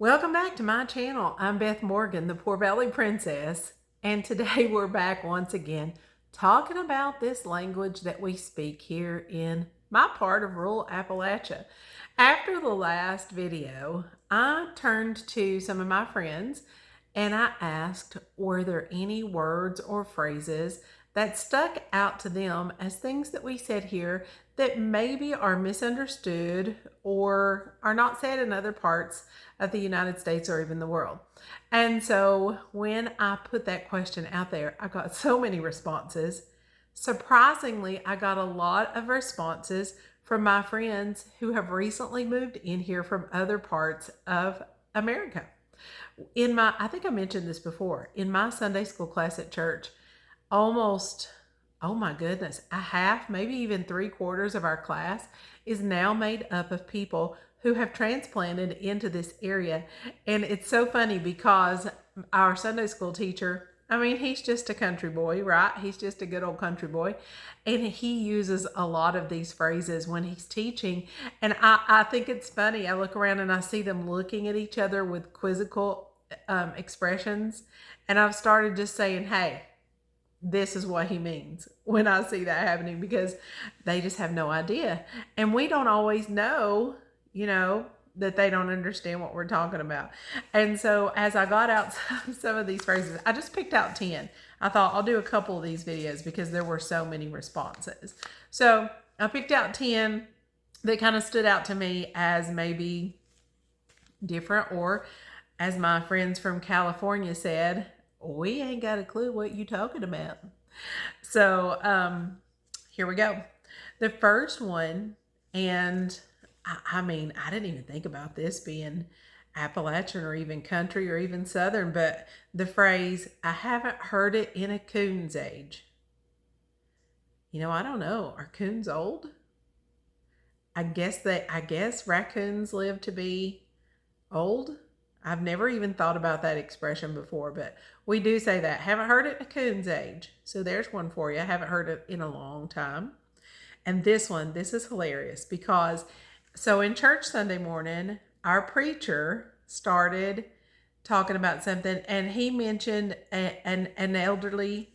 Welcome back to my channel. I'm Beth Morgan, the Poor Valley Princess, and today we're back once again talking about this language that we speak here in my part of rural Appalachia. After the last video, I turned to some of my friends and I asked, were there any words or phrases that stuck out to them as things that we said here that maybe are misunderstood or are not said in other parts of the United States or even the world. And so when I put that question out there, I got so many responses. Surprisingly, I got a lot of responses from my friends who have recently moved in here from other parts of America. I think I mentioned this before, in my Sunday school class at church, almost, oh my goodness, a half, maybe even 3/4 of our class is now made up of people who have transplanted into this area. And it's so funny because our Sunday school teacher, I mean, he's just a country boy, right? He's just a good old country boy. And he uses a lot of these phrases when he's teaching. And I think it's funny. I look around and I see them looking at each other with quizzical expressions. And I've started just saying, hey, this is what he means when I see that happening, because they just have no idea. And we don't always know, that they don't understand what we're talking about. And so as I got out some of these phrases, I just picked out 10. I thought I'll do a couple of these videos because there were so many responses. So I picked out 10 that kind of stood out to me as maybe different, or as my friends from California said, we ain't got a clue what you talking about. So here we go. The first one, and I mean, I didn't even think about this being Appalachian or even country or even Southern, but the phrase, I haven't heard it in a coon's age. I don't know. Are coons old? I guess raccoons live to be old. I've never even thought about that expression before, but we do say that. Haven't heard it in a coon's age. So there's one for you. I haven't heard it in a long time. And this is hilarious because, so in church Sunday morning, our preacher started talking about something, and he mentioned an elderly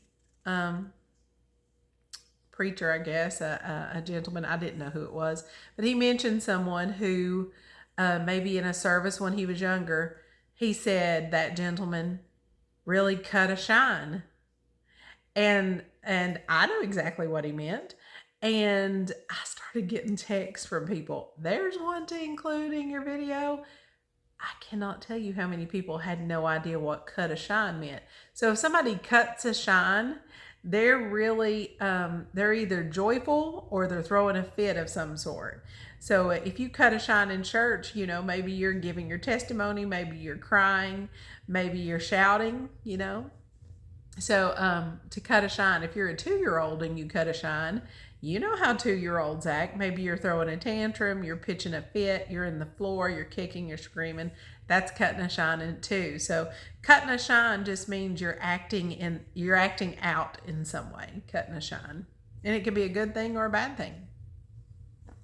preacher, I guess, a gentleman. I didn't know who it was, but he mentioned someone who maybe in a service when he was younger, he said that gentleman really cut a shine. And I know exactly what he meant. And I started getting texts from people. There's one to include in your video. I cannot tell you how many people had no idea what cut a shine meant. So if somebody cuts a shine, they're really, they're either joyful or they're throwing a fit of some sort. So if you cut a shine in church, maybe you're giving your testimony, maybe you're crying, maybe you're shouting, So to cut a shine, if you're a 2-year-old and you cut a shine, you know how 2-year-olds act. Maybe you're throwing a tantrum, you're pitching a fit, you're in the floor, you're kicking, you're screaming. That's cutting a shine in too. So cutting a shine just means you're acting out in some way, cutting a shine. And it can be a good thing or a bad thing.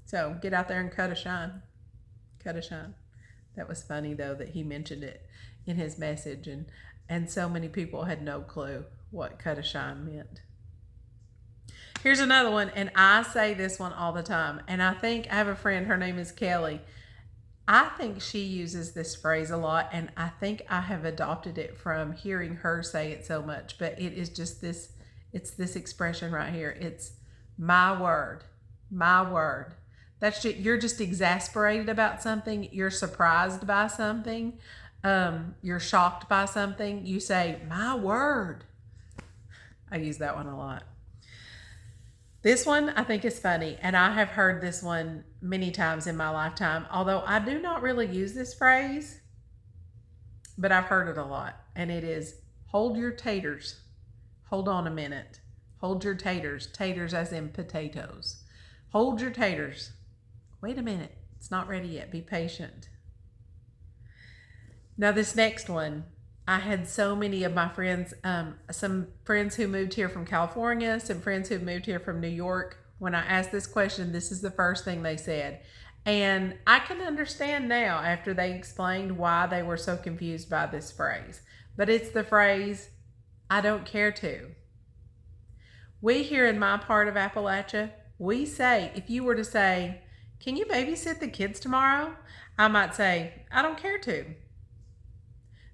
So get out there and cut a shine. Cut a shine. That was funny though that he mentioned it in his message, and so many people had no clue what cut a shine meant. Here's another one, and I say this one all the time, and I have a friend, her name is Kelly. I think she uses this phrase a lot, and I think I have adopted it from hearing her say it so much, but it is just this, it's this expression right here. It's my word, my word. That's just, you're just exasperated about something, you're surprised by something, you're shocked by something, you say, my word. I use that one a lot. This one I think is funny, and I have heard this one many times in my lifetime, although I do not really use this phrase, but I've heard it a lot, and it is, hold your taters. Hold on a minute. Hold your taters. Taters as in potatoes. Hold your taters. Wait a minute. It's not ready yet. Be patient. Now this next one, I had so many of my friends, some friends who moved here from California, some friends who moved here from New York. When I asked this question, this is the first thing they said. And I can understand now after they explained why they were so confused by this phrase. But it's the phrase, I don't care to. We here in my part of Appalachia, we say, if you were to say, can you babysit the kids tomorrow? I might say, I don't care to.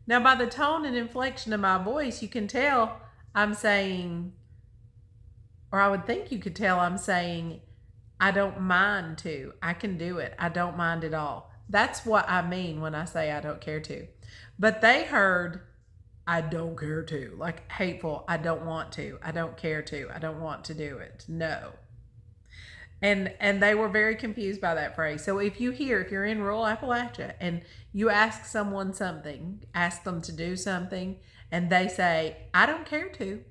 Now, by the tone and inflection of my voice, you can tell I'm saying, or I would think you could tell I'm saying, I don't mind to. I can do it. I don't mind at all. That's what I mean when I say I don't care to. But they heard, I don't care to, like hateful. I don't want to. I don't care to. I don't want to do it. No. And they were very confused by that phrase. So if you're in rural Appalachia and you ask someone something, ask them to do something, and they say, I don't care to,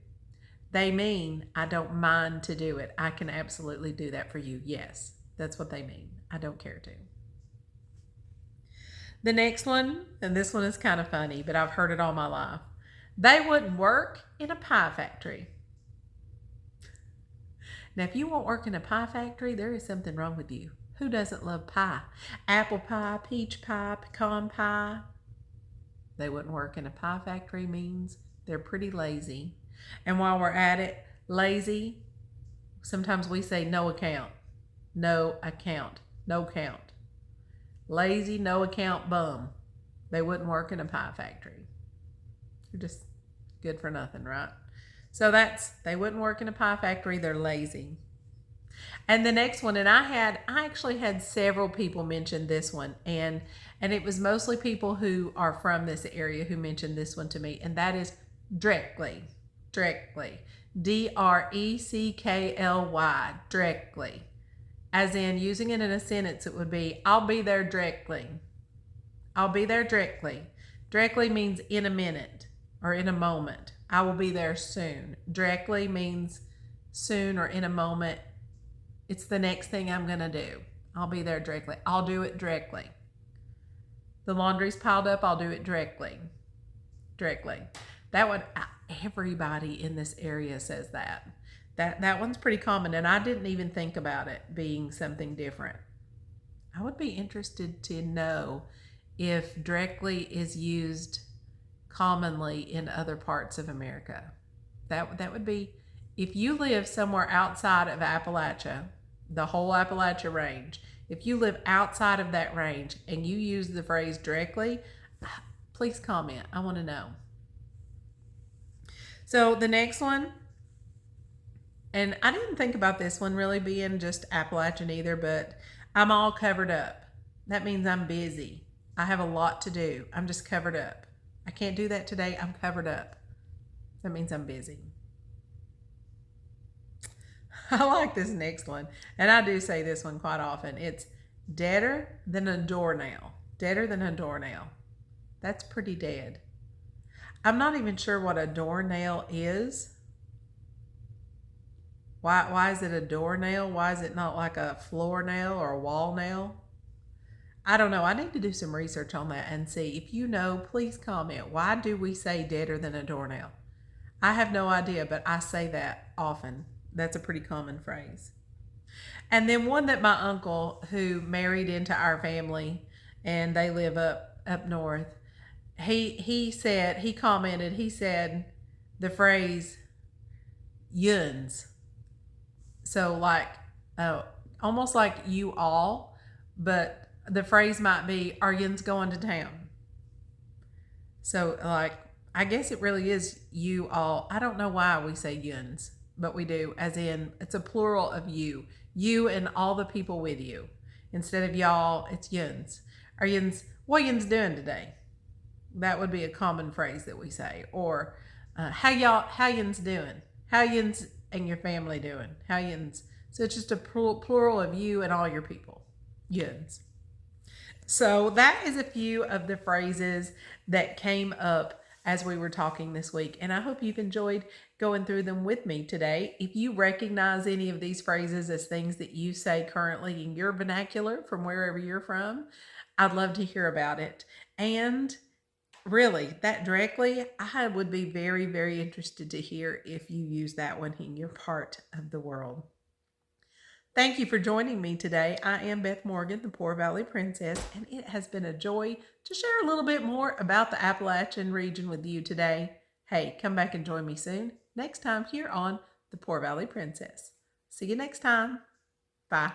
they mean, I don't mind to do it. I can absolutely do that for you. Yes, that's what they mean. I don't care to. The next one, and this one is kind of funny, but I've heard it all my life. They wouldn't work in a pie factory. Now, if you won't work in a pie factory, there is something wrong with you. Who doesn't love pie? Apple pie, peach pie, pecan pie. They wouldn't work in a pie factory means they're pretty lazy. And while we're at it, lazy, sometimes we say no account. No account. No count. Lazy, no account bum. They wouldn't work in a pie factory. They're just good for nothing, right? So they wouldn't work in a pie factory. They're lazy. And the next one, and I actually had several people mention this one, and it was mostly people who are from this area who mentioned this one to me, and that is directly. Directly. D-R-E-C-K-L-Y. Directly. As in, using it in a sentence, it would be, I'll be there directly. I'll be there directly. Directly means in a minute or in a moment. I will be there soon. Directly means soon or in a moment. It's the next thing I'm going to do. I'll be there directly. I'll do it directly. The laundry's piled up. I'll do it directly. Directly. That one, everybody in this area says that. That one's pretty common, and I didn't even think about it being something different. I would be interested to know if directly is used commonly in other parts of America. That would be, if you live somewhere outside of Appalachia, the whole Appalachia range, if you live outside of that range and you use the phrase directly, please comment. I want to know. So the next one, and I didn't think about this one really being just Appalachian either, but I'm all covered up. That means I'm busy. I have a lot to do. I'm just covered up. I can't do that today. I'm covered up. That means I'm busy. I like this next one, and I do say this one quite often. It's deader than a doornail. Deader than a doornail. That's pretty dead. I'm not even sure what a doornail is. Why is it a doornail? Why is it not like a floor nail or a wall nail? I don't know. I need to do some research on that and see. If you know, please comment. Why do we say deader than a doornail? I have no idea, but I say that often. That's a pretty common phrase. And then one that my uncle, who married into our family, and they live up north, he commented, he said the phrase yuns. So like, almost like you all, but the phrase might be, are yuns going to town? So like, I guess it really is you all. I don't know why we say yuns, but we do, as in it's a plural of you. You and all the people with you. Instead of y'all, it's yuns. Are yuns, what yuns doing today? That would be a common phrase that we say. Or how yuns doing? How yuns and your family doing? How yuns? So it's just a plural of you and all your people. Yuns. So that is a few of the phrases that came up as we were talking this week. And I hope you've enjoyed going through them with me today. If you recognize any of these phrases as things that you say currently in your vernacular from wherever you're from, I'd love to hear about it. And really, that directly, I would be very, very interested to hear if you use that one in your part of the world. Thank you for joining me today. I am Beth Morgan, the Poor Valley Princess, and it has been a joy to share a little bit more about the Appalachian region with you today. Hey, come back and join me soon, next time here on the Poor Valley Princess. See you next time. Bye.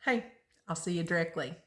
Hey, I'll see you directly.